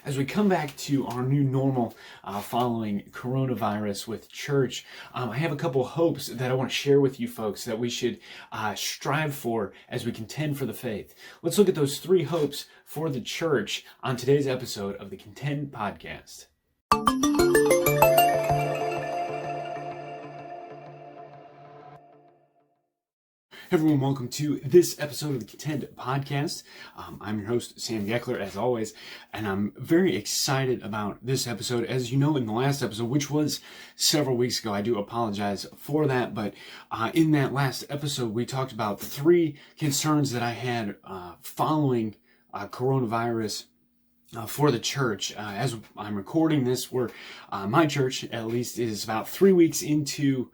as we come back to our new normal following coronavirus with church, I have a couple hopes that I want to share with you folks that we should strive for as we contend for the faith. Let's look at those three hopes for the church on today's episode of the Contend podcast. Everyone, welcome to this episode of the Contend podcast. I'm your host, Sam Geckler, as always, and I'm very excited about this episode. As you know, in the last episode, which was several weeks ago, I do apologize for that, but in that last episode, we talked about three concerns that I had following coronavirus for the church. As I'm recording this, my church, at least, is about 3 weeks into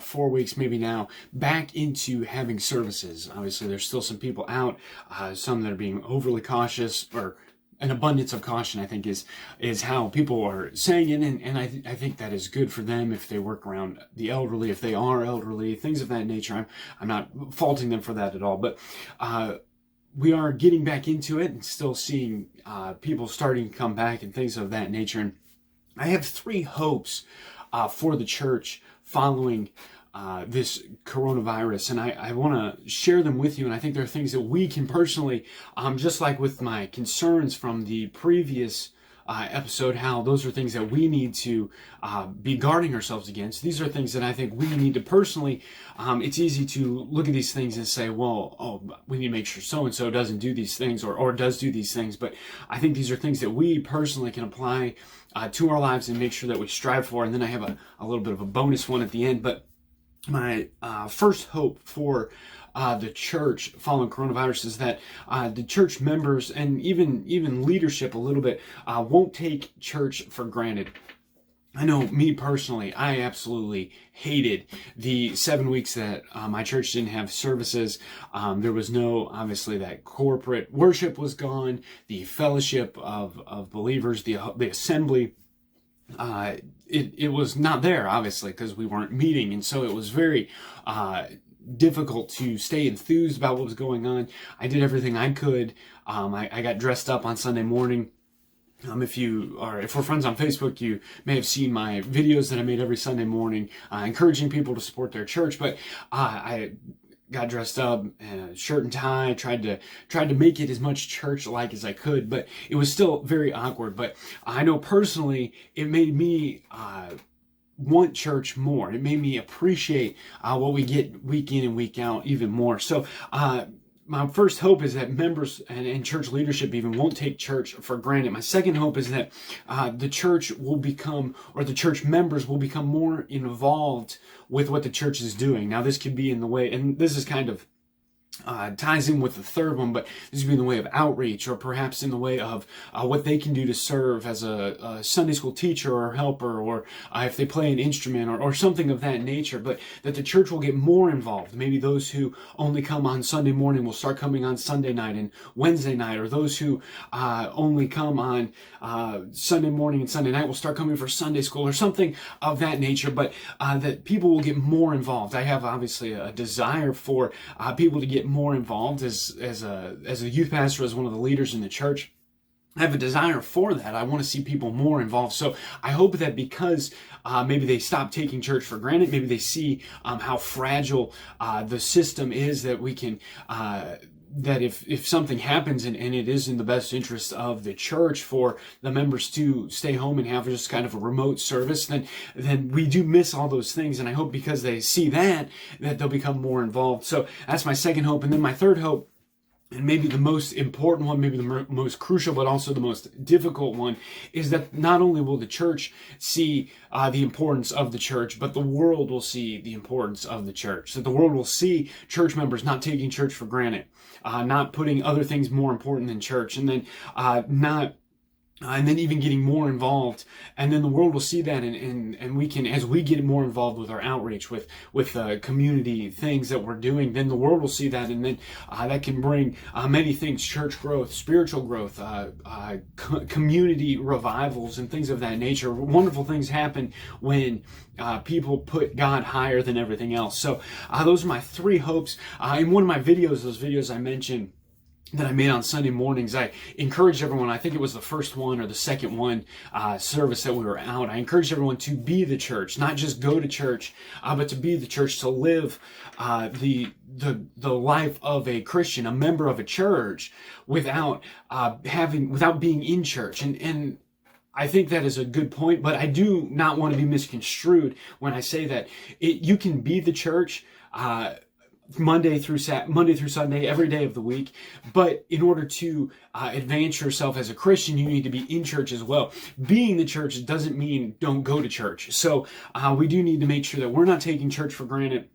4 weeks maybe now, back into having services. Obviously, there's still some people out, some that are being overly cautious, or an abundance of caution, I think, is how people are saying it, and I think that is good for them if they work around the elderly, if they are elderly, things of that nature. I'm not faulting them for that at all, but we are getting back into it and still seeing people starting to come back and things of that nature. And I have three hopes for the church following this coronavirus, and I want to share them with you. And I think there are things that we can personally, just like with my concerns from the previous episode, how those are things that we need to be guarding ourselves against. These are things that I think we need to personally, it's easy to look at these things and say, well, we need to make sure so-and-so doesn't do these things or does do these things. But I think these are things that we personally can apply to our lives and make sure that we strive for. And then I have a little bit of a bonus one at the end. But my first hope for the church following coronavirus is that the church members and even leadership a little bit won't take church for granted. I know me personally, I absolutely hated the 7 weeks that my church didn't have services. There was obviously that corporate worship was gone, the fellowship of believers, the assembly. It was not there, obviously, because we weren't meeting. And so it was very difficult to stay enthused about what was going on. I did everything I could. I got dressed up on Sunday morning. If we're friends on Facebook, you may have seen my videos that I made every Sunday morning, encouraging people to support their church. But I got dressed up, shirt and tie, tried to make it as much church-like as I could, but it was still very awkward. But I know personally, it made me want church more. It made me appreciate what we get week in and week out even more. So my first hope is that members and church leadership even won't take church for granted. My second hope is that the church will become, or the church members will become more involved with what the church is doing. Now, this could be in the way, and this is kind of ties in with the third one, but this would be in the way of outreach, or perhaps in the way of what they can do to serve as a Sunday school teacher or helper, or if they play an instrument or something of that nature. But that the church will get more involved. Maybe those who only come on Sunday morning will start coming on Sunday night and Wednesday night, or those who only come on Sunday morning and Sunday night will start coming for Sunday school or something of that nature. But that people will get more involved. I have obviously a desire for people to get more involved as a youth pastor, as one of the leaders in the church. I have a desire for that. I want to see people more involved. So I hope that because maybe they stop taking church for granted, maybe they see how fragile the system is, that we can that if something happens and it is in the best interest of the church for the members to stay home and have just kind of a remote service, then we do miss all those things. And I hope because they see that they'll become more involved. So that's my second hope. And then my third hope, and maybe the most important one, maybe the most crucial, but also the most difficult one, is that not only will the church see the importance of the church, but the world will see the importance of the church. So the world will see church members not taking church for granted, not putting other things more important than church, and then and then even getting more involved. And then the world will see that, and we can, as we get more involved with our outreach, with community things that we're doing, then the world will see that, and then that can bring many things: church growth, spiritual growth, community revivals, and things of that nature. Wonderful things happen when people put God higher than everything else. So those are my three hopes. In one of my videos, those videos I mentioned that I made on Sunday mornings. I encouraged everyone, I think it was the first one or the second one service that we were out, I encouraged everyone to be the church, not just go to church, but to be the church, to live the life of a Christian, a member of a church, without being in church. And I think that is a good point, but I do not want to be misconstrued when I say that you can be the church Monday through Sunday, every day of the week. But in order to advance yourself as a Christian, you need to be in church as well. Being the church doesn't mean don't go to church. So we do need to make sure that we're not taking church for granted,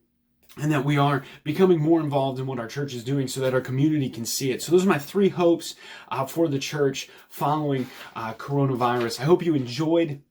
and that we are becoming more involved in what our church is doing so that our community can see it. So those are my 3 hopes for the church following coronavirus. I hope you enjoyed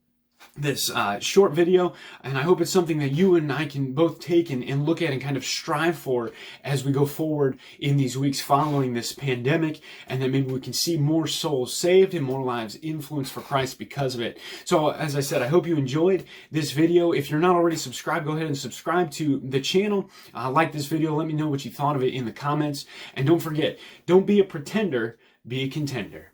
this short video, and I hope it's something that you and I can both take and look at and kind of strive for as we go forward in these weeks following this pandemic, and that maybe we can see more souls saved and more lives influenced for Christ because of it. So as I said, I hope you enjoyed this video. If you're not already subscribed, go ahead and subscribe to the channel. Like this video, let me know what you thought of it in the comments, and don't forget, don't be a pretender, be a contender.